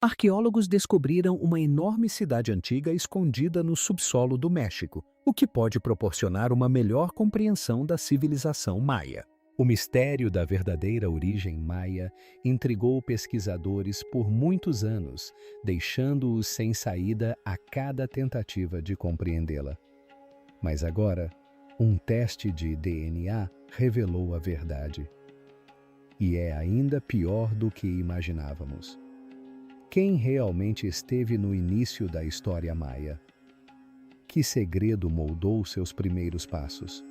Arqueólogos descobriram uma enorme cidade antiga escondida no subsolo do México, o que pode proporcionar uma melhor compreensão da civilização maia. O mistério da verdadeira origem maia intrigou pesquisadores por muitos anos, deixando-os sem saída a cada tentativa de compreendê-la. Mas agora, um teste de DNA revelou a verdade. E é ainda pior do que imaginávamos. Quem realmente esteve no início da história maia? Que segredo moldou seus primeiros passos?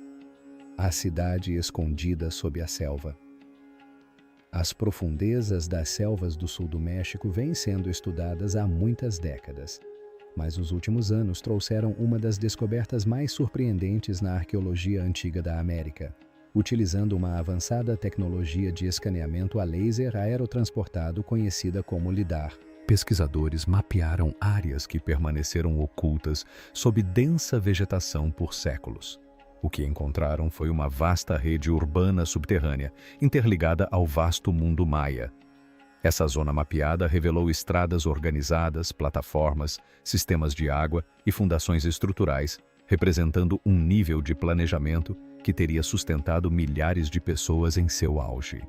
A cidade escondida sob a selva. As profundezas das selvas do sul do México vêm sendo estudadas há muitas décadas, mas os últimos anos trouxeram uma das descobertas mais surpreendentes na arqueologia antiga da América, utilizando uma avançada tecnologia de escaneamento a laser aerotransportado conhecida como LIDAR. Pesquisadores mapearam áreas que permaneceram ocultas sob densa vegetação por séculos. O que encontraram foi uma vasta rede urbana subterrânea, interligada ao vasto mundo maia. Essa zona mapeada revelou estradas organizadas, plataformas, sistemas de água e fundações estruturais, representando um nível de planejamento que teria sustentado milhares de pessoas em seu auge.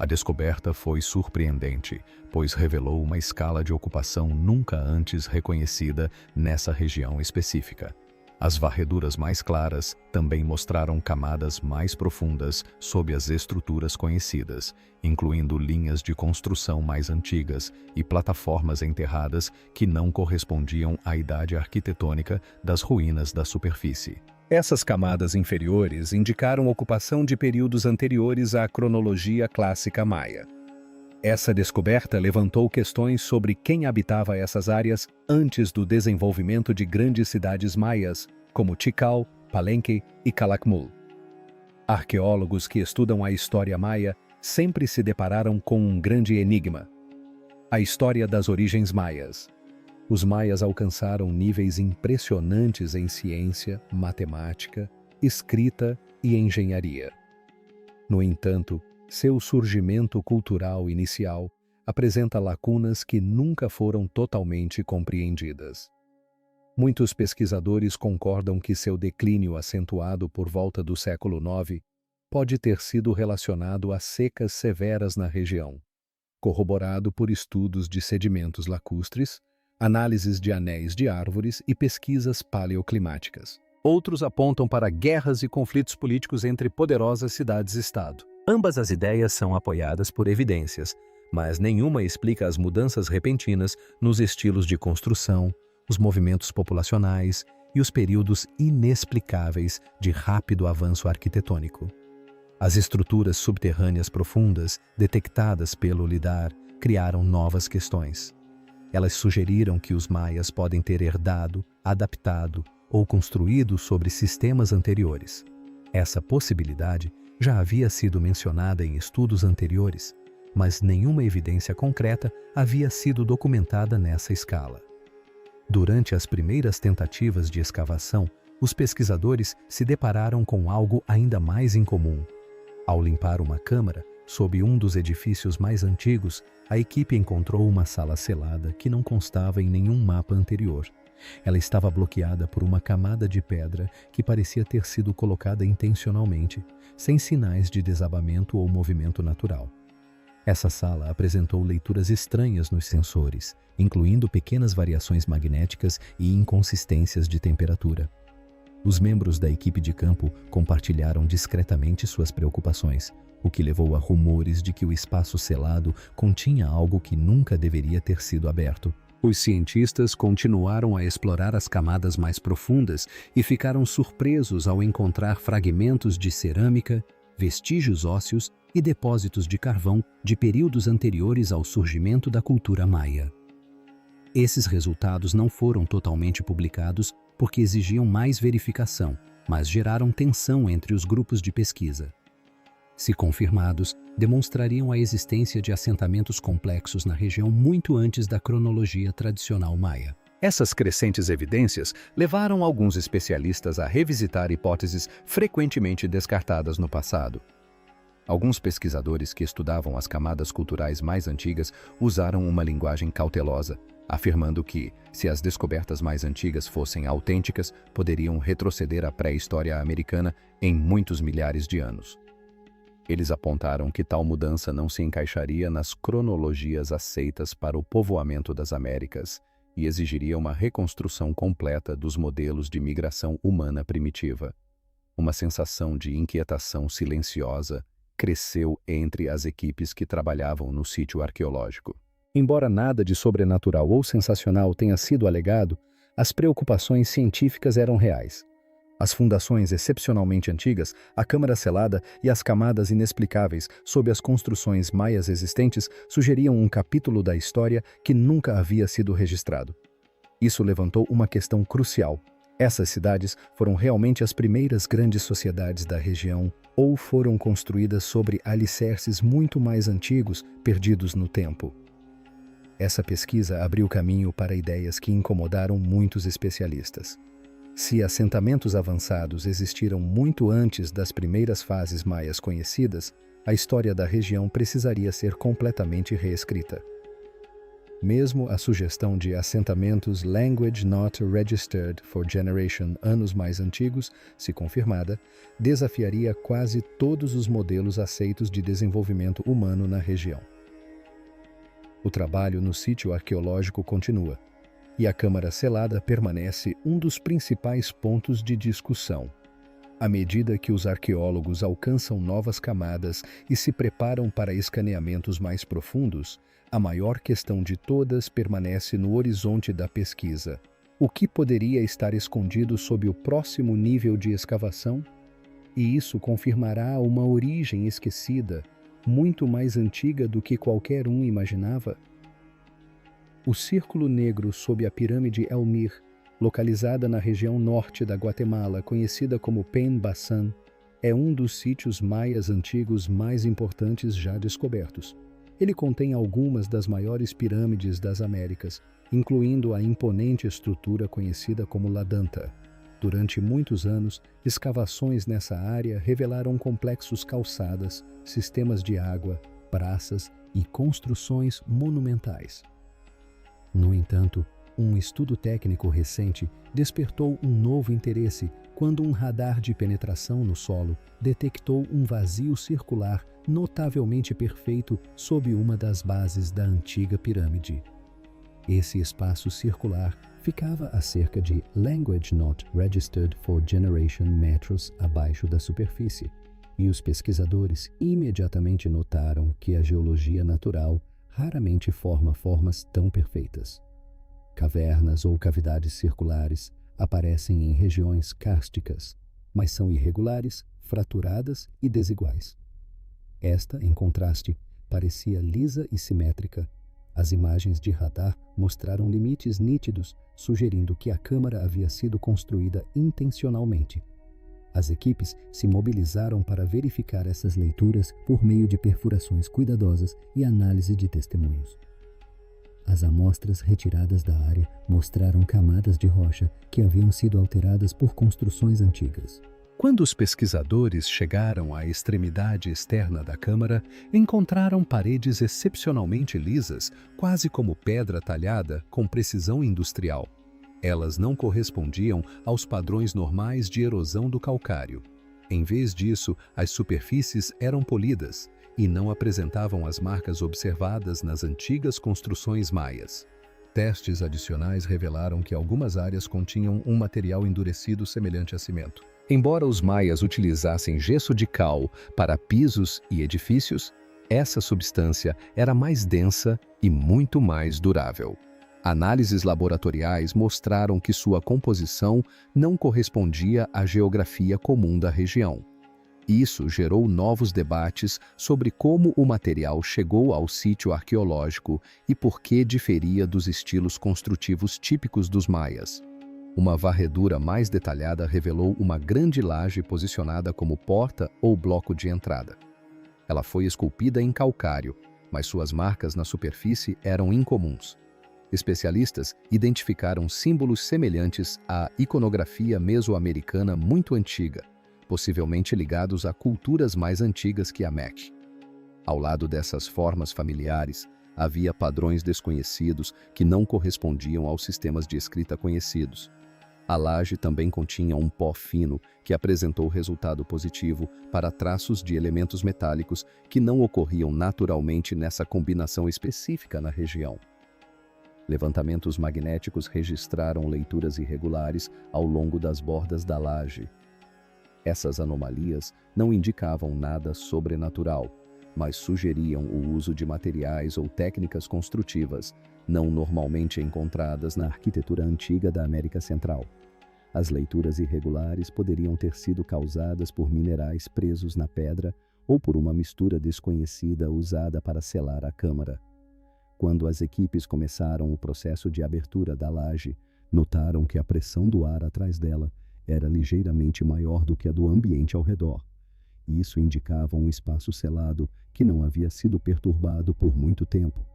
A descoberta foi surpreendente, pois revelou uma escala de ocupação nunca antes reconhecida nessa região específica. As varreduras mais claras também mostraram camadas mais profundas sob as estruturas conhecidas, incluindo linhas de construção mais antigas e plataformas enterradas que não correspondiam à idade arquitetônica das ruínas da superfície. Essas camadas inferiores indicaram ocupação de períodos anteriores à cronologia clássica maia. Essa descoberta levantou questões sobre quem habitava essas áreas antes do desenvolvimento de grandes cidades maias, como Tikal, Palenque e Calakmul. Arqueólogos que estudam a história maia sempre se depararam com um grande enigma: a história das origens maias. Os maias alcançaram níveis impressionantes em ciência, matemática, escrita e engenharia. No entanto, seu surgimento cultural inicial apresenta lacunas que nunca foram totalmente compreendidas. Muitos pesquisadores concordam que seu declínio acentuado por volta do século IX pode ter sido relacionado a secas severas na região, corroborado por estudos de sedimentos lacustres, análises de anéis de árvores e pesquisas paleoclimáticas. Outros apontam para guerras e conflitos políticos entre poderosas cidades-estado. Ambas as ideias são apoiadas por evidências, mas nenhuma explica as mudanças repentinas nos estilos de construção, os movimentos populacionais e os períodos inexplicáveis de rápido avanço arquitetônico. As estruturas subterrâneas profundas, detectadas pelo LIDAR, criaram novas questões. Elas sugeriram que os maias podem ter herdado, adaptado ou construído sobre sistemas anteriores. Essa possibilidade já havia sido mencionada em estudos anteriores, mas nenhuma evidência concreta havia sido documentada nessa escala. Durante as primeiras tentativas de escavação, os pesquisadores se depararam com algo ainda mais incomum. Ao limpar uma câmara, sob um dos edifícios mais antigos, a equipe encontrou uma sala selada que não constava em nenhum mapa anterior. Ela estava bloqueada por uma camada de pedra que parecia ter sido colocada intencionalmente, sem sinais de desabamento ou movimento natural. Essa sala apresentou leituras estranhas nos sensores, incluindo pequenas variações magnéticas e inconsistências de temperatura. Os membros da equipe de campo compartilharam discretamente suas preocupações, o que levou a rumores de que o espaço selado continha algo que nunca deveria ter sido aberto. Os cientistas continuaram a explorar as camadas mais profundas e ficaram surpresos ao encontrar fragmentos de cerâmica, vestígios ósseos e depósitos de carvão de períodos anteriores ao surgimento da cultura maia. Esses resultados não foram totalmente publicados porque exigiam mais verificação, mas geraram tensão entre os grupos de pesquisa. Se confirmados, demonstrariam a existência de assentamentos complexos na região muito antes da cronologia tradicional maia. Essas crescentes evidências levaram alguns especialistas a revisitar hipóteses frequentemente descartadas no passado. Alguns pesquisadores que estudavam as camadas culturais mais antigas usaram uma linguagem cautelosa, afirmando que, se as descobertas mais antigas fossem autênticas, poderiam retroceder à pré-história americana em muitos milhares de anos. Eles apontaram que tal mudança não se encaixaria nas cronologias aceitas para o povoamento das Américas e exigiria uma reconstrução completa dos modelos de migração humana primitiva. Uma sensação de inquietação silenciosa cresceu entre as equipes que trabalhavam no sítio arqueológico. Embora nada de sobrenatural ou sensacional tenha sido alegado, as preocupações científicas eram reais. As fundações excepcionalmente antigas, a câmara selada e as camadas inexplicáveis sob as construções maias existentes sugeriam um capítulo da história que nunca havia sido registrado. Isso levantou uma questão crucial. Essas cidades foram realmente as primeiras grandes sociedades da região ou foram construídas sobre alicerces muito mais antigos, perdidos no tempo? Essa pesquisa abriu caminho para ideias que incomodaram muitos especialistas. Se assentamentos avançados existiram muito antes das primeiras fases maias conhecidas, a história da região precisaria ser completamente reescrita. Mesmo a sugestão de assentamentos Language Not Registered for Generation anos mais antigos, se confirmada, desafiaria quase todos os modelos aceitos de desenvolvimento humano na região. O trabalho no sítio arqueológico continua, e a câmara selada permanece um dos principais pontos de discussão. À medida que os arqueólogos alcançam novas camadas e se preparam para escaneamentos mais profundos, a maior questão de todas permanece no horizonte da pesquisa. O que poderia estar escondido sob o próximo nível de escavação? E isso confirmará uma origem esquecida, muito mais antiga do que qualquer um imaginava? O Círculo Negro sob a pirâmide Elmir, localizada na região norte da Guatemala, conhecida como Pen-Bassan, é um dos sítios maias antigos mais importantes já descobertos. Ele contém algumas das maiores pirâmides das Américas, incluindo a imponente estrutura conhecida como La Danta. Durante muitos anos, escavações nessa área revelaram complexos calçadas, sistemas de água, praças e construções monumentais. No entanto, um estudo técnico recente despertou um novo interesse quando um radar de penetração no solo detectou um vazio circular notavelmente perfeito sob uma das bases da antiga pirâmide. Esse espaço circular ficava a cerca de Language Not Registered for Generation metros abaixo da superfície, e os pesquisadores imediatamente notaram que a geologia natural raramente forma formas tão perfeitas. Cavernas ou cavidades circulares aparecem em regiões kársticas, mas são irregulares, fraturadas e desiguais. Esta, em contraste, parecia lisa e simétrica. As imagens de radar mostraram limites nítidos, sugerindo que a câmara havia sido construída intencionalmente. As equipes se mobilizaram para verificar essas leituras por meio de perfurações cuidadosas e análise de testemunhos. As amostras retiradas da área mostraram camadas de rocha que haviam sido alteradas por construções antigas. Quando os pesquisadores chegaram à extremidade externa da câmara, encontraram paredes excepcionalmente lisas, quase como pedra talhada com precisão industrial. Elas não correspondiam aos padrões normais de erosão do calcário. Em vez disso, as superfícies eram polidas e não apresentavam as marcas observadas nas antigas construções maias. Testes adicionais revelaram que algumas áreas continham um material endurecido semelhante a cimento. Embora os maias utilizassem gesso de cal para pisos e edifícios, essa substância era mais densa e muito mais durável. Análises laboratoriais mostraram que sua composição não correspondia à geografia comum da região. Isso gerou novos debates sobre como o material chegou ao sítio arqueológico e por que diferia dos estilos construtivos típicos dos maias. Uma varredura mais detalhada revelou uma grande laje posicionada como porta ou bloco de entrada. Ela foi esculpida em calcário, mas suas marcas na superfície eram incomuns. Especialistas identificaram símbolos semelhantes à iconografia mesoamericana muito antiga, possivelmente ligados a culturas mais antigas que a Mech. Ao lado dessas formas familiares, havia padrões desconhecidos que não correspondiam aos sistemas de escrita conhecidos. A laje também continha um pó fino que apresentou resultado positivo para traços de elementos metálicos que não ocorriam naturalmente nessa combinação específica na região. Levantamentos magnéticos registraram leituras irregulares ao longo das bordas da laje. Essas anomalias não indicavam nada sobrenatural, mas sugeriam o uso de materiais ou técnicas construtivas não normalmente encontradas na arquitetura antiga da América Central. As leituras irregulares poderiam ter sido causadas por minerais presos na pedra ou por uma mistura desconhecida usada para selar a câmara. Quando as equipes começaram o processo de abertura da laje, notaram que a pressão do ar atrás dela era ligeiramente maior do que a do ambiente ao redor. Isso indicava um espaço selado que não havia sido perturbado por muito tempo.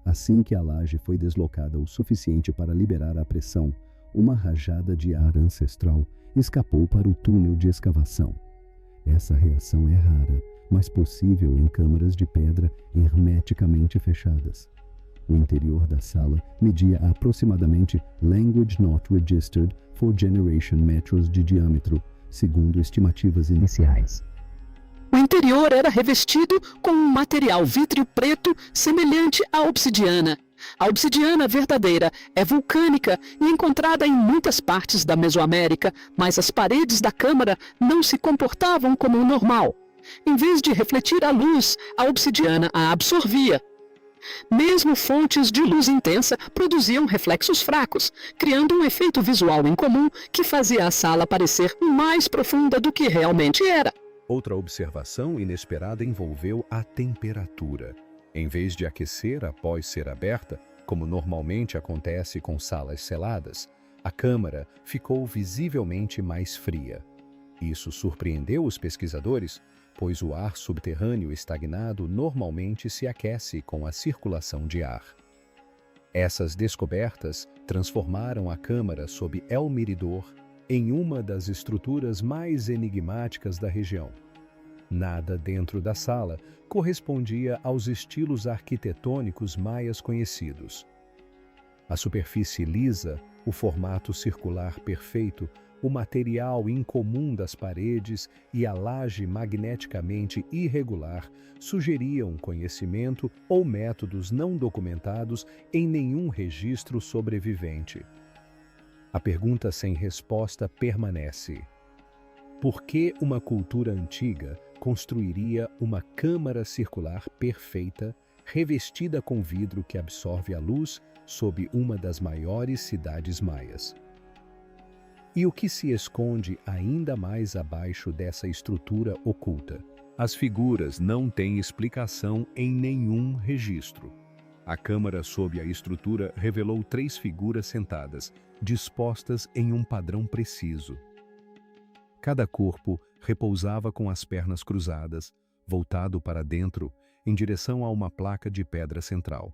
Assim que a laje foi deslocada o suficiente para liberar a pressão, uma rajada de ar ancestral escapou para o túnel de escavação. Essa reação é rara, mas possível em câmaras de pedra hermeticamente fechadas. O interior da sala media aproximadamente Language Not Registered for Generation metros de diâmetro, segundo estimativas iniciais. O interior era revestido com um material vítreo preto semelhante à obsidiana. A obsidiana verdadeira é vulcânica e encontrada em muitas partes da Mesoamérica, mas as paredes da câmara não se comportavam como o normal. Em vez de refletir a luz, a obsidiana a absorvia. Mesmo fontes de luz intensa produziam reflexos fracos, criando um efeito visual incomum que fazia a sala parecer mais profunda do que realmente era. Outra observação inesperada envolveu a temperatura. Em vez de aquecer após ser aberta, como normalmente acontece com salas seladas, a câmara ficou visivelmente mais fria. Isso surpreendeu os pesquisadores, pois o ar subterrâneo estagnado normalmente se aquece com a circulação de ar. Essas descobertas transformaram a câmara sob El Mirador em uma das estruturas mais enigmáticas da região. Nada dentro da sala correspondia aos estilos arquitetônicos maias conhecidos. A superfície lisa, o formato circular perfeito, o material incomum das paredes e a laje magneticamente irregular sugeriam conhecimento ou métodos não documentados em nenhum registro sobrevivente. A pergunta sem resposta permanece: por que uma cultura antiga construiria uma câmara circular perfeita, revestida com vidro que absorve a luz sob uma das maiores cidades maias? E o que se esconde ainda mais abaixo dessa estrutura oculta? As figuras não têm explicação em nenhum registro. A câmara sob a estrutura revelou 3 figuras sentadas, dispostas em um padrão preciso. Cada corpo repousava com as pernas cruzadas, voltado para dentro, em direção a uma placa de pedra central.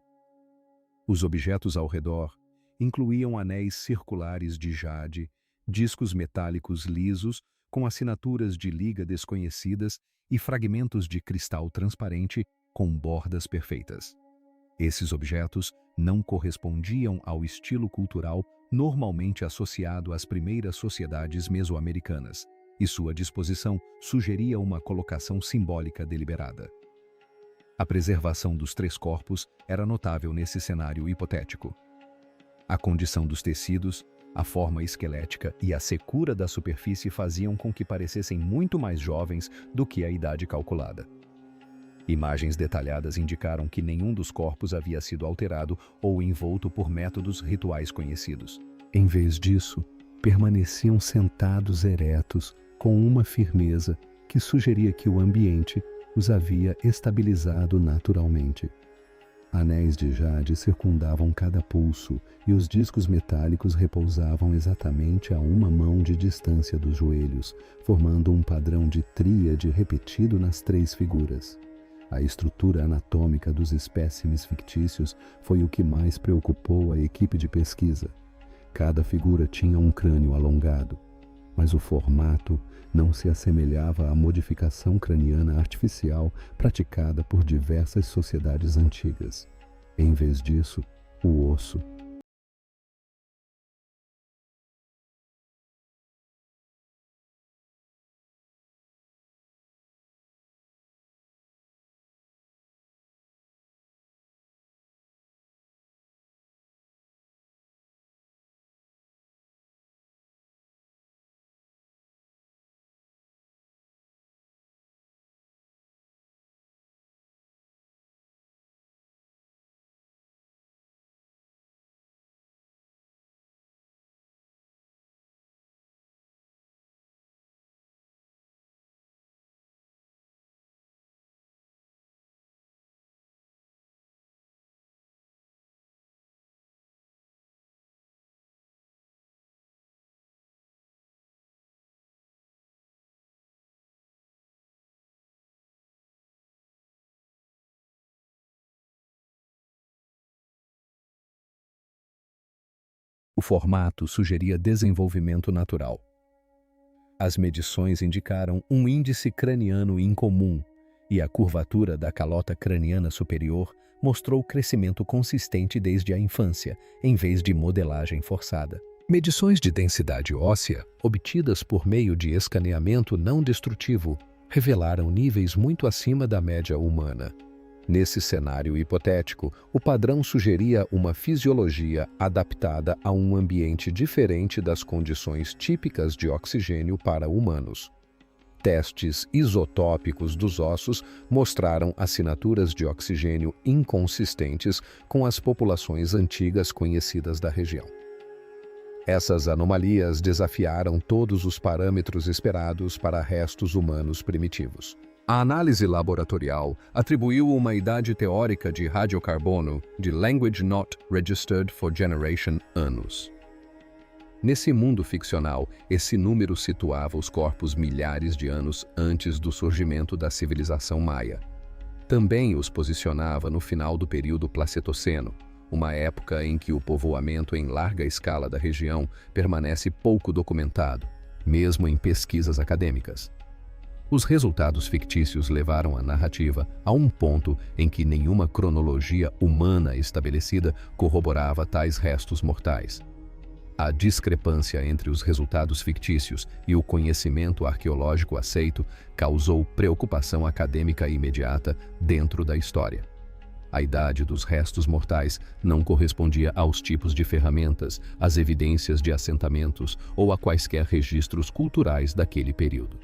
Os objetos ao redor incluíam anéis circulares de jade, discos metálicos lisos com assinaturas de liga desconhecidas e fragmentos de cristal transparente com bordas perfeitas. Esses objetos não correspondiam ao estilo cultural normalmente associado às primeiras sociedades mesoamericanas, e sua disposição sugeria uma colocação simbólica deliberada. A preservação dos 3 corpos era notável nesse cenário hipotético. A condição dos tecidos, a forma esquelética e a secura da superfície faziam com que parecessem muito mais jovens do que a idade calculada. Imagens detalhadas indicaram que nenhum dos corpos havia sido alterado ou envolto por métodos rituais conhecidos. Em vez disso, permaneciam sentados eretos, com uma firmeza que sugeria que o ambiente os havia estabilizado naturalmente. Anéis de jade circundavam cada pulso e os discos metálicos repousavam exatamente a uma mão de distância dos joelhos, formando um padrão de tríade repetido nas 3 figuras. A estrutura anatômica dos espécimes fictícios foi o que mais preocupou a equipe de pesquisa. Cada figura tinha um crânio alongado, mas o formato não se assemelhava à modificação craniana artificial praticada por diversas sociedades antigas. Em vez disso, o osso O formato sugeria desenvolvimento natural. As medições indicaram um índice craniano incomum e a curvatura da calota craniana superior mostrou crescimento consistente desde a infância, em vez de modelagem forçada. Medições de densidade óssea, obtidas por meio de escaneamento não destrutivo, revelaram níveis muito acima da média humana. Nesse cenário hipotético, o padrão sugeria uma fisiologia adaptada a um ambiente diferente das condições típicas de oxigênio para humanos. Testes isotópicos dos ossos mostraram assinaturas de oxigênio inconsistentes com as populações antigas conhecidas da região. Essas anomalias desafiaram todos os parâmetros esperados para restos humanos primitivos. A análise laboratorial atribuiu uma idade teórica de radiocarbono de Language Not Registered for Generation anos. Nesse mundo ficcional, esse número situava os corpos milhares de anos antes do surgimento da civilização maia. Também os posicionava no final do período Placetoceno, uma época em que o povoamento em larga escala da região permanece pouco documentado, mesmo em pesquisas acadêmicas. Os resultados fictícios levaram a narrativa a um ponto em que nenhuma cronologia humana estabelecida corroborava tais restos mortais. A discrepância entre os resultados fictícios e o conhecimento arqueológico aceito causou preocupação acadêmica imediata dentro da história. A idade dos restos mortais não correspondia aos tipos de ferramentas, às evidências de assentamentos ou a quaisquer registros culturais daquele período.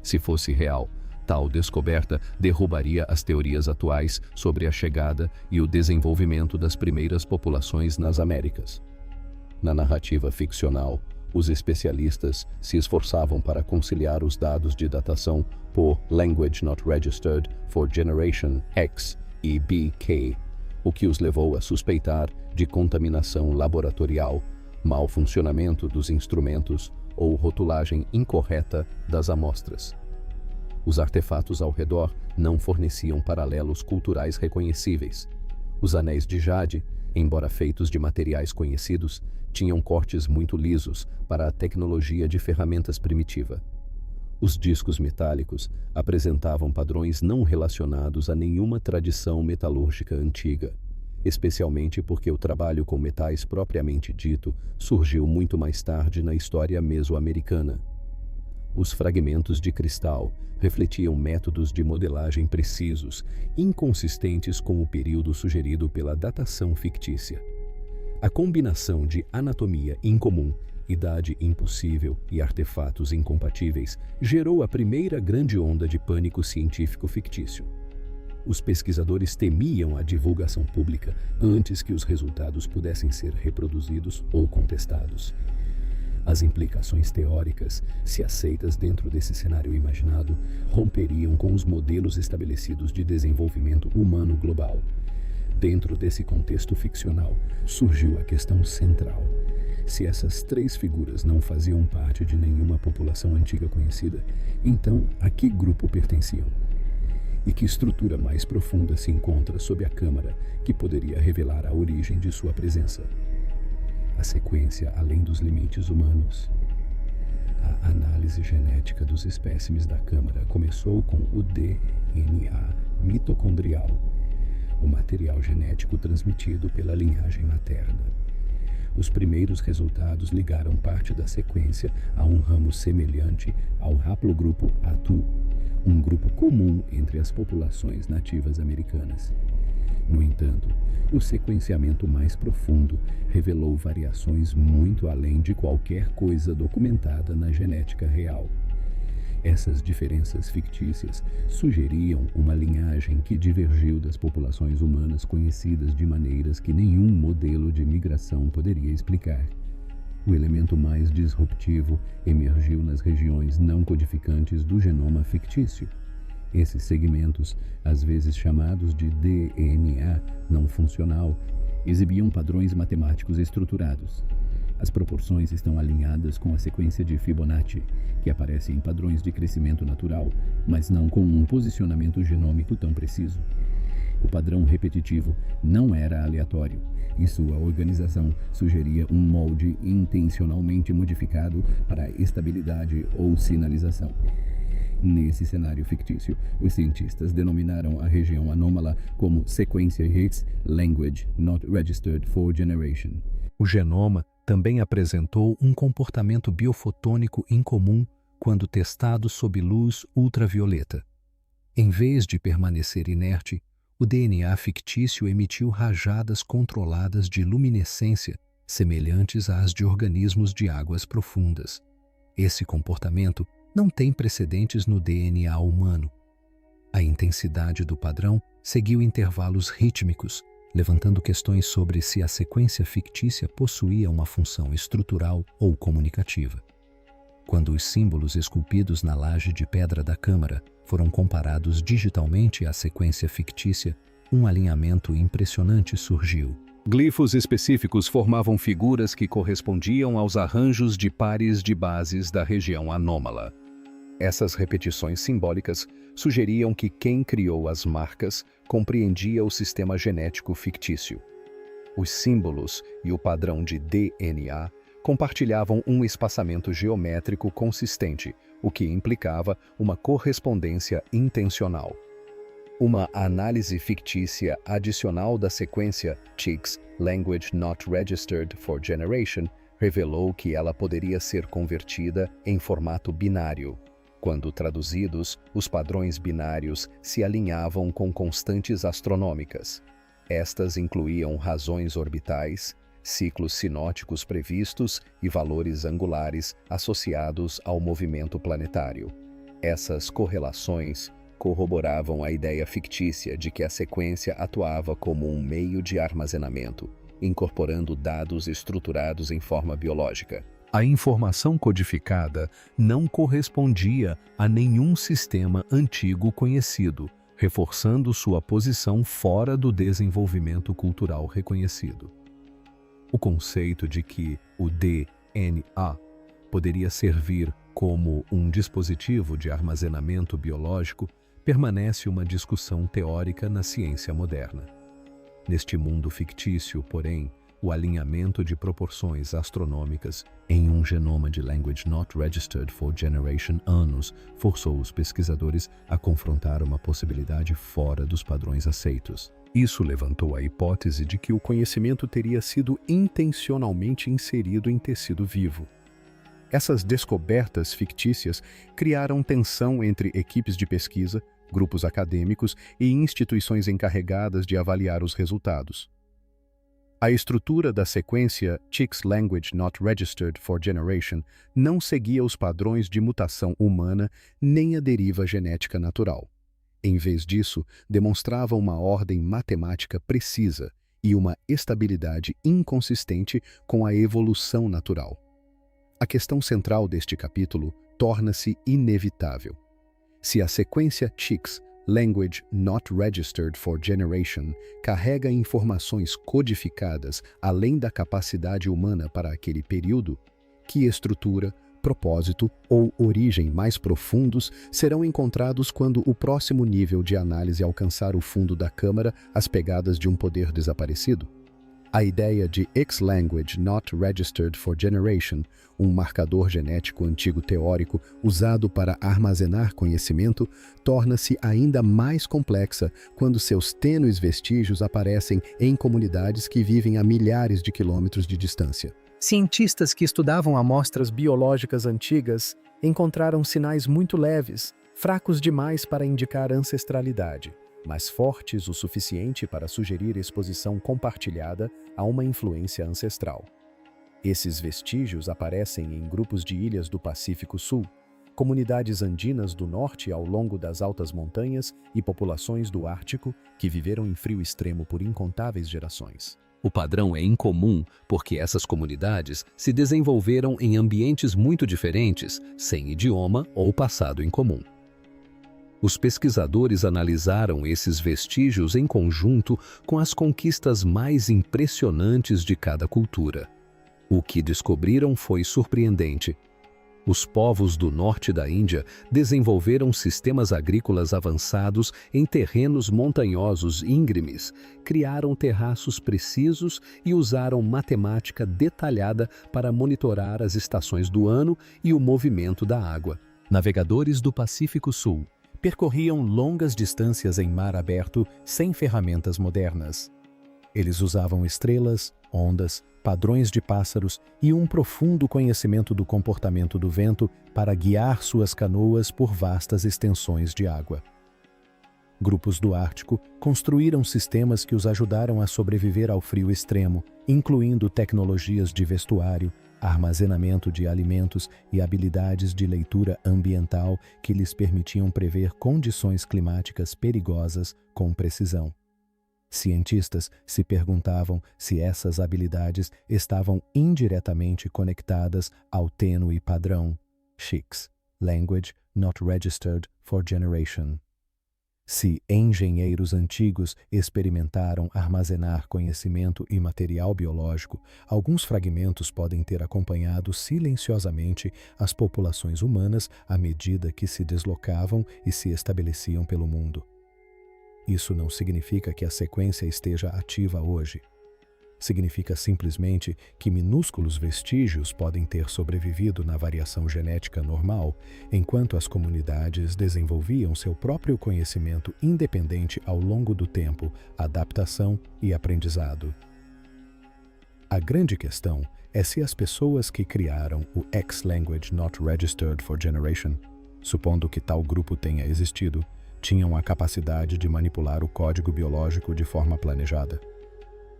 Se fosse real, tal descoberta derrubaria as teorias atuais sobre a chegada e o desenvolvimento das primeiras populações nas Américas. Na narrativa ficcional, os especialistas se esforçavam para conciliar os dados de datação por Language Not Registered for Generation X e BK, o que os levou a suspeitar de contaminação laboratorial, mau funcionamento dos instrumentos ou rotulagem incorreta das amostras. Os artefatos ao redor não forneciam paralelos culturais reconhecíveis. Os anéis de jade, embora feitos de materiais conhecidos, tinham cortes muito lisos para a tecnologia de ferramentas primitiva. Os discos metálicos apresentavam padrões não relacionados a nenhuma tradição metalúrgica antiga, especialmente porque o trabalho com metais propriamente dito surgiu muito mais tarde na história mesoamericana. Os fragmentos de cristal refletiam métodos de modelagem precisos, inconsistentes com o período sugerido pela datação fictícia. A combinação de anatomia incomum, idade impossível e artefatos incompatíveis gerou a primeira grande onda de pânico científico fictício. Os pesquisadores temiam a divulgação pública antes que os resultados pudessem ser reproduzidos ou contestados. As implicações teóricas, se aceitas dentro desse cenário imaginado, romperiam com os modelos estabelecidos de desenvolvimento humano global. Dentro desse contexto ficcional, surgiu a questão central. Se essas três figuras não faziam parte de nenhuma população antiga conhecida, então a que grupo pertenciam? E que estrutura mais profunda se encontra sob a câmara que poderia revelar a origem de sua presença? A sequência além dos limites humanos? A análise genética dos espécimes da câmara começou com o DNA mitocondrial, o material genético transmitido pela linhagem materna. Os primeiros resultados ligaram parte da sequência a um ramo semelhante ao haplogrupo A2, um grupo comum entre as populações nativas americanas. No entanto, o sequenciamento mais profundo revelou variações muito além de qualquer coisa documentada na genética real. Essas diferenças fictícias sugeriam uma linhagem que divergiu das populações humanas conhecidas de maneiras que nenhum modelo de migração poderia explicar. O elemento mais disruptivo emergiu nas regiões não codificantes do genoma fictício. Esses segmentos, às vezes chamados de DNA não funcional, exibiam padrões matemáticos estruturados. As proporções estão alinhadas com a sequência de Fibonacci, que aparece em padrões de crescimento natural, mas não com um posicionamento genômico tão preciso. O padrão repetitivo não era aleatório, e sua organização sugeria um molde intencionalmente modificado para estabilidade ou sinalização. Nesse cenário fictício, os cientistas denominaram a região anômala como sequência Higgs Language Not Registered for Generation. O genoma também apresentou um comportamento biofotônico incomum quando testado sob luz ultravioleta. Em vez de permanecer inerte, o DNA fictício emitiu rajadas controladas de luminescência semelhantes às de organismos de águas profundas. Esse comportamento não tem precedentes no DNA humano. A intensidade do padrão seguiu intervalos rítmicos, levantando questões sobre se a sequência fictícia possuía uma função estrutural ou comunicativa. Quando os símbolos esculpidos na laje de pedra da câmara foram comparados digitalmente à sequência fictícia, um alinhamento impressionante surgiu. Glifos específicos formavam figuras que correspondiam aos arranjos de pares de bases da região anômala. Essas repetições simbólicas sugeriam que quem criou as marcas compreendia o sistema genético fictício. Os símbolos e o padrão de DNA compartilhavam um espaçamento geométrico consistente, o que implicava uma correspondência intencional. Uma análise fictícia adicional da sequência Higgs Language Not Registered for Generation revelou que ela poderia ser convertida em formato binário. Quando traduzidos, os padrões binários se alinhavam com constantes astronômicas. Estas incluíam razões orbitais, ciclos sinóticos previstos e valores angulares associados ao movimento planetário. Essas correlações corroboravam a ideia fictícia de que a sequência atuava como um meio de armazenamento, incorporando dados estruturados em forma biológica. A informação codificada não correspondia a nenhum sistema antigo conhecido, reforçando sua posição fora do desenvolvimento cultural reconhecido. O conceito de que o DNA poderia servir como um dispositivo de armazenamento biológico permanece uma discussão teórica na ciência moderna. Neste mundo fictício, porém, o alinhamento de proporções astronômicas em um genoma de Language Not Registered for Generation anos forçou os pesquisadores a confrontar uma possibilidade fora dos padrões aceitos. Isso levantou a hipótese de que o conhecimento teria sido intencionalmente inserido em tecido vivo. Essas descobertas fictícias criaram tensão entre equipes de pesquisa, grupos acadêmicos e instituições encarregadas de avaliar os resultados. A estrutura da sequência Higgs Language Not Registered for Generation não seguia os padrões de mutação humana nem a deriva genética natural. Em vez disso, demonstrava uma ordem matemática precisa e uma estabilidade inconsistente com a evolução natural. A questão central deste capítulo torna-se inevitável. Se a sequência Higgs Language Not Registered for Generation carrega informações codificadas além da capacidade humana para aquele período, que estrutura, propósito ou origem mais profundos serão encontrados quando o próximo nível de análise alcançar o fundo da câmara às pegadas de um poder desaparecido? A ideia de X-Language Not Registered for Generation, um marcador genético antigo teórico usado para armazenar conhecimento, torna-se ainda mais complexa quando seus tênues vestígios aparecem em comunidades que vivem a milhares de quilômetros de distância. Cientistas que estudavam amostras biológicas antigas encontraram sinais muito leves, fracos demais para indicar ancestralidade, mas fortes o suficiente para sugerir exposição compartilhada a uma influência ancestral. Esses vestígios aparecem em grupos de ilhas do Pacífico Sul, comunidades andinas do norte ao longo das altas montanhas e populações do Ártico que viveram em frio extremo por incontáveis gerações. O padrão é incomum porque essas comunidades se desenvolveram em ambientes muito diferentes, sem idioma ou passado em comum. Os pesquisadores analisaram esses vestígios em conjunto com as conquistas mais impressionantes de cada cultura. O que descobriram foi surpreendente. Os povos do norte da Índia desenvolveram sistemas agrícolas avançados em terrenos montanhosos íngremes, criaram terraços precisos e usaram matemática detalhada para monitorar as estações do ano e o movimento da água. Navegadores do Pacífico Sul percorriam longas distâncias em mar aberto sem ferramentas modernas. Eles usavam estrelas, ondas, padrões de pássaros e um profundo conhecimento do comportamento do vento para guiar suas canoas por vastas extensões de água. Grupos do Ártico construíram sistemas que os ajudaram a sobreviver ao frio extremo, incluindo tecnologias de vestuário, armazenamento de alimentos e habilidades de leitura ambiental que lhes permitiam prever condições climáticas perigosas com precisão. Cientistas se perguntavam se essas habilidades estavam indiretamente conectadas ao tênue padrão X, Language Not Registered for Generation. Se engenheiros antigos experimentaram armazenar conhecimento e material biológico, alguns fragmentos podem ter acompanhado silenciosamente as populações humanas à medida que se deslocavam e se estabeleciam pelo mundo. Isso não significa que a sequência esteja ativa hoje. Significa simplesmente que minúsculos vestígios podem ter sobrevivido na variação genética normal, enquanto as comunidades desenvolviam seu próprio conhecimento independente ao longo do tempo, adaptação e aprendizado. A grande questão é se as pessoas que criaram o X-Language Not Registered for Generation, supondo que tal grupo tenha existido, tinham a capacidade de manipular o código biológico de forma planejada.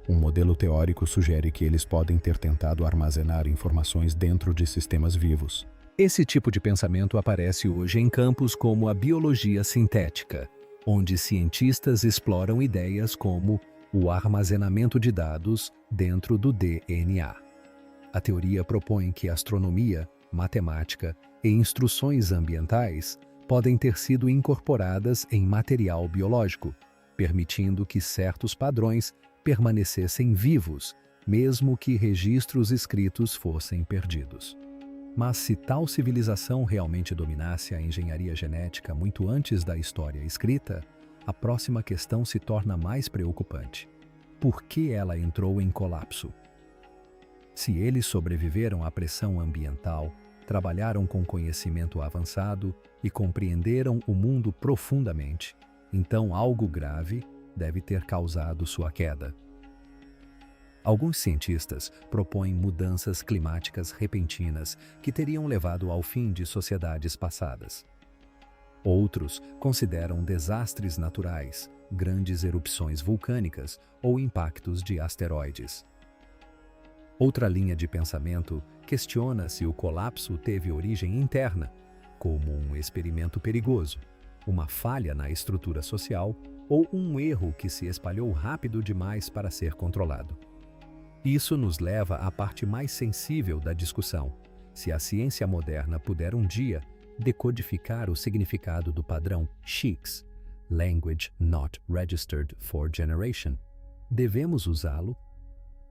Um modelo teórico sugere que eles podem ter tentado armazenar informações dentro de sistemas vivos. Esse tipo de pensamento aparece hoje em campos como a biologia sintética, onde cientistas exploram ideias como o armazenamento de dados dentro do DNA. A teoria propõe que astronomia, matemática e instruções ambientais podem ter sido incorporadas em material biológico, permitindo que certos padrões permanecessem vivos, mesmo que registros escritos fossem perdidos. Mas se tal civilização realmente dominasse a engenharia genética muito antes da história escrita, a próxima questão se torna mais preocupante. Por que ela entrou em colapso? Se eles sobreviveram à pressão ambiental, trabalharam com conhecimento avançado e compreenderam o mundo profundamente, então algo grave deve ter causado sua queda. Alguns cientistas propõem mudanças climáticas repentinas que teriam levado ao fim de sociedades passadas. Outros consideram desastres naturais, grandes erupções vulcânicas ou impactos de asteroides. Outra linha de pensamento questiona se o colapso teve origem interna, como um experimento perigoso, uma falha na estrutura social ou um erro que se espalhou rápido demais para ser controlado. Isso nos leva à parte mais sensível da discussão. Se a ciência moderna puder um dia decodificar o significado do padrão X, Language Not Registered for Generation, devemos usá-lo?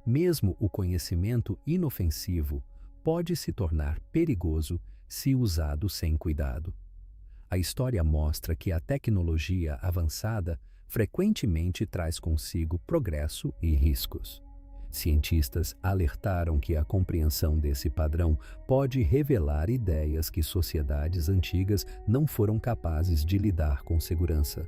Mesmo o conhecimento inofensivo pode se tornar perigoso se usado sem cuidado. A história mostra que a tecnologia avançada frequentemente traz consigo progresso e riscos. Cientistas alertaram que a compreensão desse padrão pode revelar ideias que sociedades antigas não foram capazes de lidar com segurança.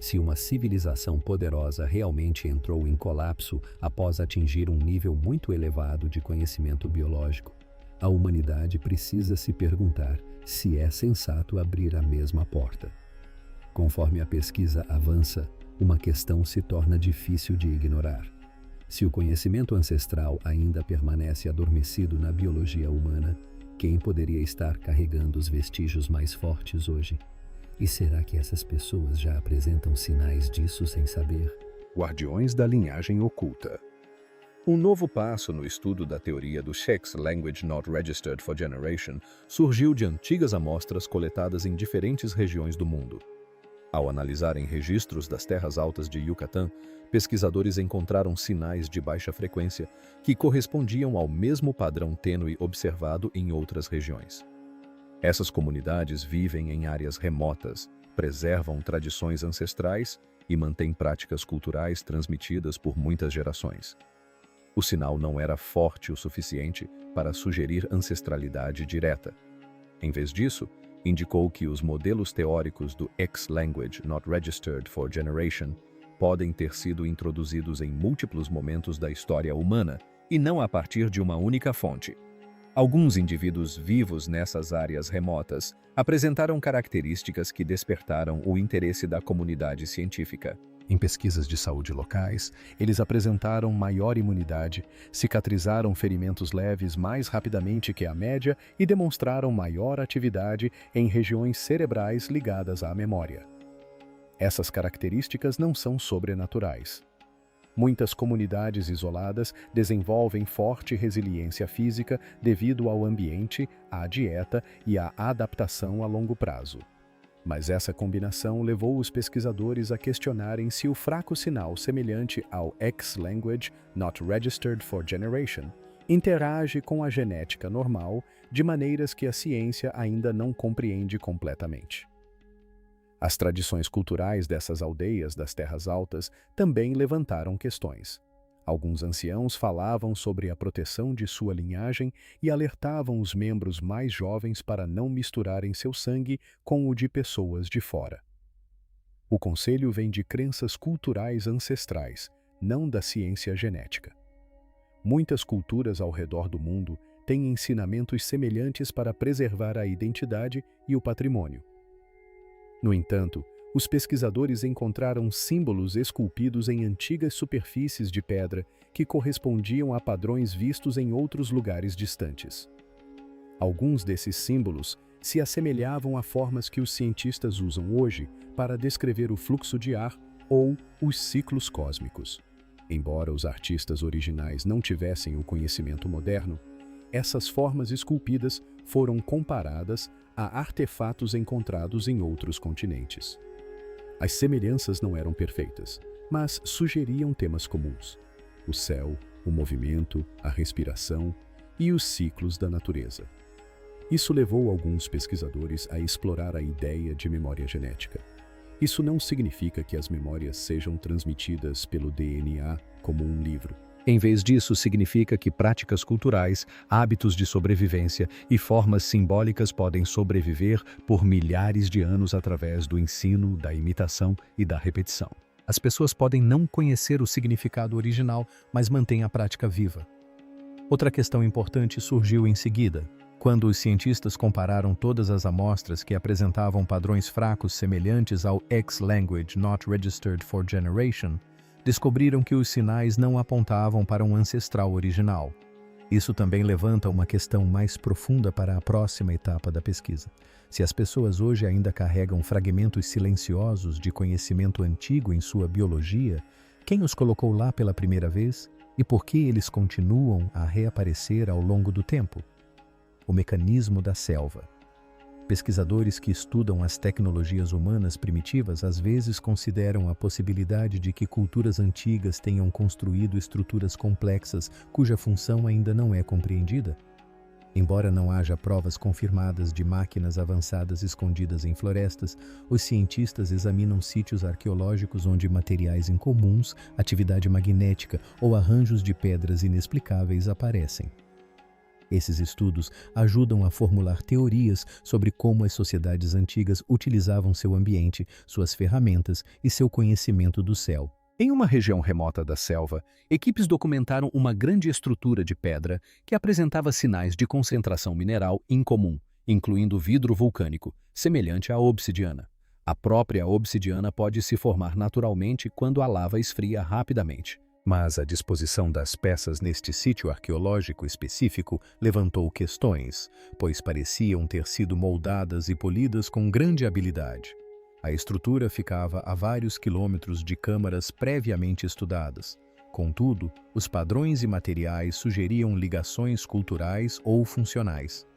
Se uma civilização poderosa realmente entrou em colapso após atingir um nível muito elevado de conhecimento biológico, a humanidade precisa se perguntar se é sensato abrir a mesma porta. Conforme a pesquisa avança, uma questão se torna difícil de ignorar. Se o conhecimento ancestral ainda permanece adormecido na biologia humana, quem poderia estar carregando os vestígios mais fortes hoje? E será que essas pessoas já apresentam sinais disso sem saber? Guardiões da linhagem oculta. Um novo passo no estudo da teoria do X Language Not Registered for Generation surgiu de antigas amostras coletadas em diferentes regiões do mundo. Ao analisarem registros das terras altas de Yucatán, pesquisadores encontraram sinais de baixa frequência que correspondiam ao mesmo padrão tênue observado em outras regiões. Essas comunidades vivem em áreas remotas, preservam tradições ancestrais e mantêm práticas culturais transmitidas por muitas gerações. O sinal não era forte o suficiente para sugerir ancestralidade direta. Em vez disso, indicou que os modelos teóricos do X Language Not Registered for Generation podem ter sido introduzidos em múltiplos momentos da história humana e não a partir de uma única fonte. Alguns indivíduos vivos nessas áreas remotas apresentaram características que despertaram o interesse da comunidade científica. Em pesquisas de saúde locais, eles apresentaram maior imunidade, cicatrizaram ferimentos leves mais rapidamente que a média e demonstraram maior atividade em regiões cerebrais ligadas à memória. Essas características não são sobrenaturais. Muitas comunidades isoladas desenvolvem forte resiliência física devido ao ambiente, à dieta e à adaptação a longo prazo. Mas essa combinação levou os pesquisadores a questionarem se o fraco sinal semelhante ao X Language Not Registered for Generation interage com a genética normal de maneiras que a ciência ainda não compreende completamente. As tradições culturais dessas aldeias das Terras Altas também levantaram questões. Alguns anciãos falavam sobre a proteção de sua linhagem e alertavam os membros mais jovens para não misturarem seu sangue com o de pessoas de fora. O conselho vem de crenças culturais ancestrais, não da ciência genética. Muitas culturas ao redor do mundo têm ensinamentos semelhantes para preservar a identidade e o patrimônio. No entanto, os pesquisadores encontraram símbolos esculpidos em antigas superfícies de pedra que correspondiam a padrões vistos em outros lugares distantes. Alguns desses símbolos se assemelhavam a formas que os cientistas usam hoje para descrever o fluxo de ar ou os ciclos cósmicos. Embora os artistas originais não tivessem o conhecimento moderno, essas formas esculpidas foram comparadas a artefatos encontrados em outros continentes. As semelhanças não eram perfeitas, mas sugeriam temas comuns: o céu, o movimento, a respiração e os ciclos da natureza. Isso levou alguns pesquisadores a explorar a ideia de memória genética. Isso não significa que as memórias sejam transmitidas pelo DNA como um livro. Em vez disso, significa que práticas culturais, hábitos de sobrevivência e formas simbólicas podem sobreviver por milhares de anos através do ensino, da imitação e da repetição. As pessoas podem não conhecer o significado original, mas mantêm a prática viva. Outra questão importante surgiu em seguida, quando os cientistas compararam todas as amostras que apresentavam padrões fracos semelhantes ao X Language Not Registered for Generation. Descobriram que os sinais não apontavam para um ancestral original. Isso também levanta uma questão mais profunda para a próxima etapa da pesquisa. Se as pessoas hoje ainda carregam fragmentos silenciosos de conhecimento antigo em sua biologia, quem os colocou lá pela primeira vez e por que eles continuam a reaparecer ao longo do tempo? O mecanismo da selva. Pesquisadores que estudam as tecnologias humanas primitivas às vezes consideram a possibilidade de que culturas antigas tenham construído estruturas complexas cuja função ainda não é compreendida. Embora não haja provas confirmadas de máquinas avançadas escondidas em florestas, os cientistas examinam sítios arqueológicos onde materiais incomuns, atividade magnética ou arranjos de pedras inexplicáveis aparecem. Esses estudos ajudam a formular teorias sobre como as sociedades antigas utilizavam seu ambiente, suas ferramentas e seu conhecimento do céu. Em uma região remota da selva, equipes documentaram uma grande estrutura de pedra que apresentava sinais de concentração mineral incomum, incluindo vidro vulcânico, semelhante à obsidiana. A própria obsidiana pode se formar naturalmente quando a lava esfria rapidamente. Mas a disposição das peças neste sítio arqueológico específico levantou questões, pois pareciam ter sido moldadas e polidas com grande habilidade. A estrutura ficava a vários quilômetros de câmaras previamente estudadas. Contudo, os padrões e materiais sugeriam ligações culturais ou funcionais.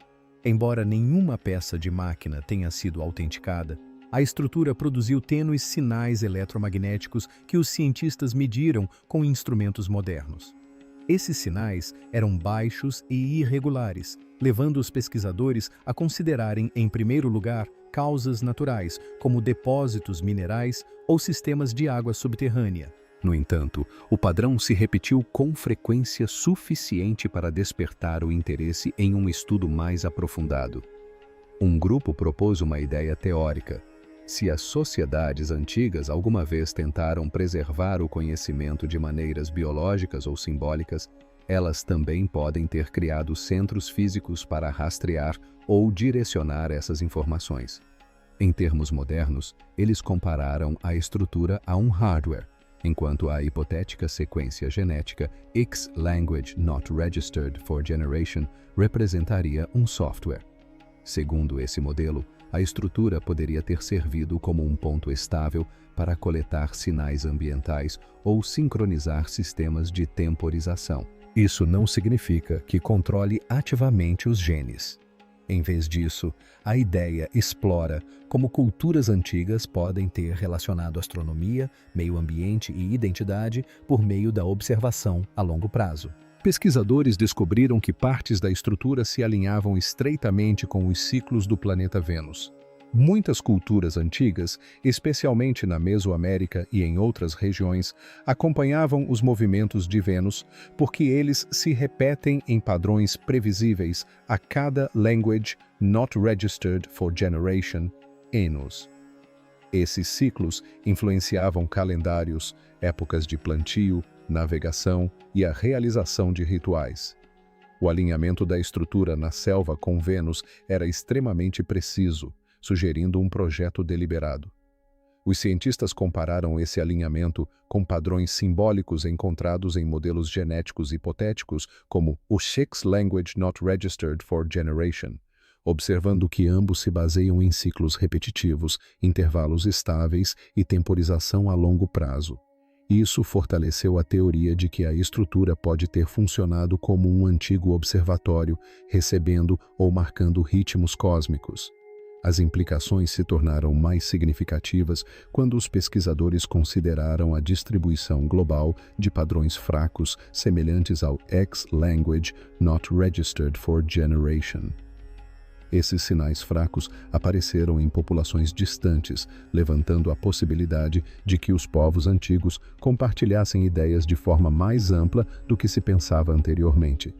Embora nenhuma peça de máquina tenha sido autenticada, a estrutura produziu tênues sinais eletromagnéticos que os cientistas mediram com instrumentos modernos. Esses sinais eram baixos e irregulares, levando os pesquisadores a considerarem, em primeiro lugar, causas naturais, como depósitos minerais ou sistemas de água subterrânea. No entanto, o padrão se repetiu com frequência suficiente para despertar o interesse em um estudo mais aprofundado. Um grupo propôs uma ideia teórica. Se as sociedades antigas alguma vez tentaram preservar o conhecimento de maneiras biológicas ou simbólicas, elas também podem ter criado centros físicos para rastrear ou direcionar essas informações. Em termos modernos, eles compararam a estrutura a um hardware, enquanto a hipotética sequência genética X Language Not Registered for Generation representaria um software. Segundo esse modelo, a estrutura poderia ter servido como um ponto estável para coletar sinais ambientais ou sincronizar sistemas de temporização. Isso não significa que controle ativamente os genes. Em vez disso, a ideia explora como culturas antigas podem ter relacionado astronomia, meio ambiente e identidade por meio da observação a longo prazo. Pesquisadores descobriram que partes da estrutura se alinhavam estreitamente com os ciclos do planeta Vênus. Muitas culturas antigas, especialmente na Mesoamérica e em outras regiões, acompanhavam os movimentos de Vênus porque eles se repetem em padrões previsíveis a cada Language Not Registered for Generation, ENOS. Esses ciclos influenciavam calendários, épocas de plantio, navegação e a realização de rituais. O alinhamento da estrutura na selva com Vênus era extremamente preciso, sugerindo um projeto deliberado. Os cientistas compararam esse alinhamento com padrões simbólicos encontrados em modelos genéticos hipotéticos como o X Language Not Registered for Generation, observando que ambos se baseiam em ciclos repetitivos, intervalos estáveis e temporização a longo prazo. Isso fortaleceu a teoria de que a estrutura pode ter funcionado como um antigo observatório, recebendo ou marcando ritmos cósmicos. As implicações se tornaram mais significativas quando os pesquisadores consideraram a distribuição global de padrões fracos semelhantes ao X Language Not Registered for Generation. Esses sinais fracos apareceram em populações distantes, levantando a possibilidade de que os povos antigos compartilhassem ideias de forma mais ampla do que se pensava anteriormente.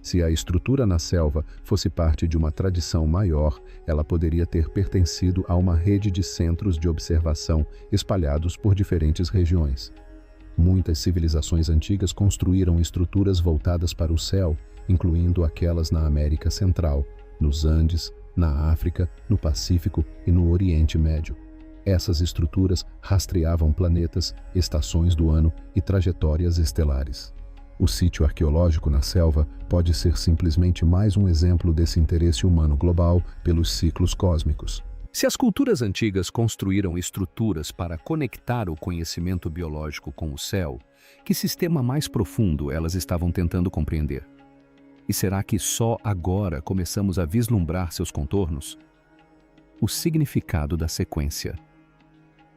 Se a estrutura na selva fosse parte de uma tradição maior, ela poderia ter pertencido a uma rede de centros de observação espalhados por diferentes regiões. Muitas civilizações antigas construíram estruturas voltadas para o céu, incluindo aquelas na América Central, nos Andes, na África, no Pacífico e no Oriente Médio. Essas estruturas rastreavam planetas, estações do ano e trajetórias estelares. O sítio arqueológico na selva pode ser simplesmente mais um exemplo desse interesse humano global pelos ciclos cósmicos. Se as culturas antigas construíram estruturas para conectar o conhecimento biológico com o céu, que sistema mais profundo elas estavam tentando compreender? E será que só agora começamos a vislumbrar seus contornos? O significado da sequência.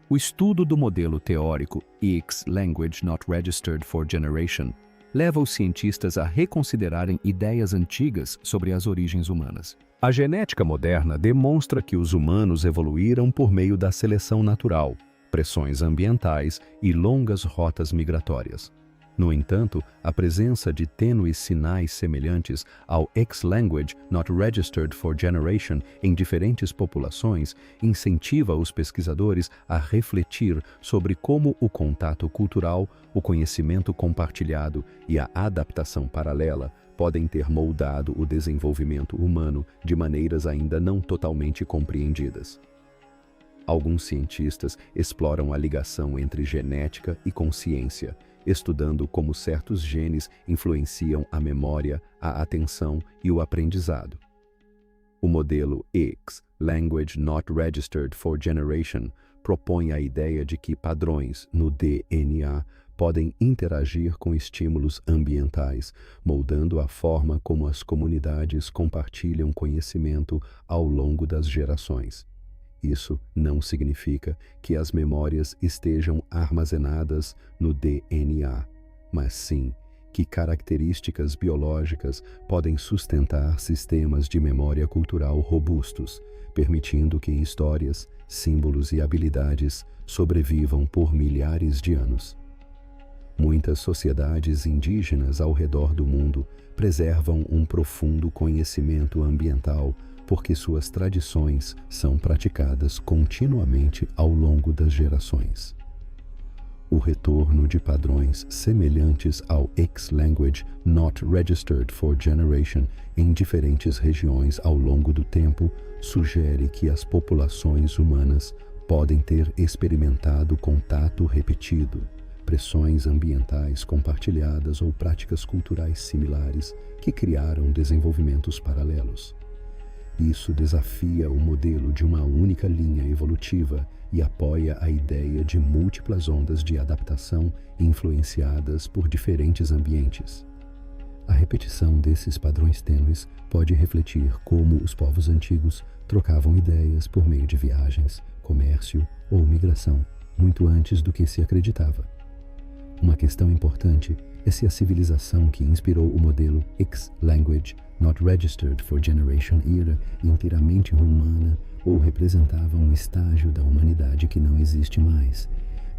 O estudo do modelo teórico X Language Not Registered for Generation leva os cientistas a reconsiderarem ideias antigas sobre as origens humanas. A genética moderna demonstra que os humanos evoluíram por meio da seleção natural, pressões ambientais e longas rotas migratórias. No entanto, a presença de tênues sinais semelhantes ao X-language not registered for generation em diferentes populações incentiva os pesquisadores a refletir sobre como o contato cultural, o conhecimento compartilhado e a adaptação paralela podem ter moldado o desenvolvimento humano de maneiras ainda não totalmente compreendidas. Alguns cientistas exploram a ligação entre genética e consciência, estudando como certos genes influenciam a memória, a atenção e o aprendizado. O modelo X, Language Not Registered for Generation, propõe a ideia de que padrões no DNA podem interagir com estímulos ambientais, moldando a forma como as comunidades compartilham conhecimento ao longo das gerações. Isso não significa que as memórias estejam armazenadas no DNA, mas sim que características biológicas podem sustentar sistemas de memória cultural robustos, permitindo que histórias, símbolos e habilidades sobrevivam por milhares de anos. Muitas sociedades indígenas ao redor do mundo preservam um profundo conhecimento ambiental porque suas tradições são praticadas continuamente ao longo das gerações. O retorno de padrões semelhantes ao X-language not registered for generation em diferentes regiões ao longo do tempo sugere que as populações humanas podem ter experimentado contato repetido, pressões ambientais compartilhadas ou práticas culturais similares que criaram desenvolvimentos paralelos. Isso desafia o modelo de uma única linha evolutiva e apoia a ideia de múltiplas ondas de adaptação influenciadas por diferentes ambientes. A repetição desses padrões tênues pode refletir como os povos antigos trocavam ideias por meio de viagens, comércio ou migração, muito antes do que se acreditava. Uma questão importante é se a civilização que inspirou o modelo X-language not registered for generation era inteiramente humana ou representava um estágio da humanidade que não existe mais.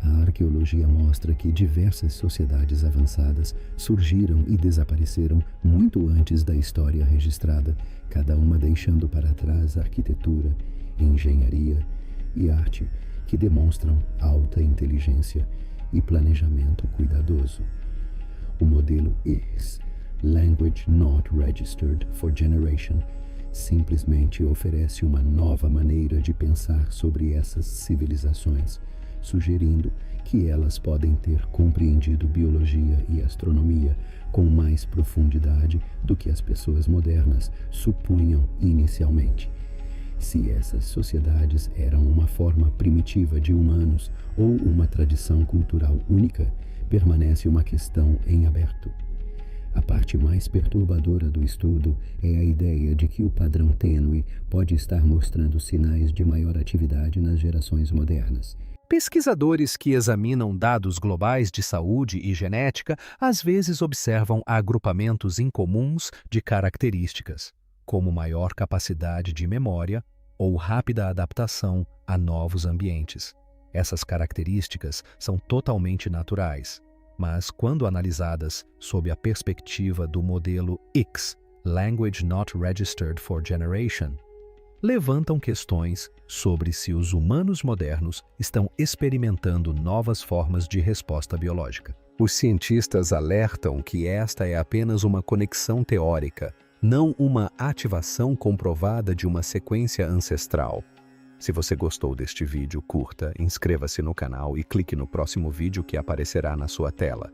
A arqueologia mostra que diversas sociedades avançadas surgiram e desapareceram muito antes da história registrada, cada uma deixando para trás arquitetura, engenharia e arte que demonstram alta inteligência e planejamento cuidadoso. O modelo X, Language Not Registered for Generation, simplesmente oferece uma nova maneira de pensar sobre essas civilizações, sugerindo que elas podem ter compreendido biologia e astronomia com mais profundidade do que as pessoas modernas supunham inicialmente. Se essas sociedades eram uma forma primitiva de humanos ou uma tradição cultural única, permanece uma questão em aberto. A parte mais perturbadora do estudo é a ideia de que o padrão tênue pode estar mostrando sinais de maior atividade nas gerações modernas. Pesquisadores que examinam dados globais de saúde e genética às vezes observam agrupamentos incomuns de características, como maior capacidade de memória ou rápida adaptação a novos ambientes. Essas características são totalmente naturais, mas quando analisadas sob a perspectiva do modelo X, Language Not Registered for Generation, levantam questões sobre se os humanos modernos estão experimentando novas formas de resposta biológica. Os cientistas alertam que esta é apenas uma conexão teórica, não uma ativação comprovada de uma sequência ancestral. Se você gostou deste vídeo, curta, inscreva-se no canal e clique no próximo vídeo que aparecerá na sua tela.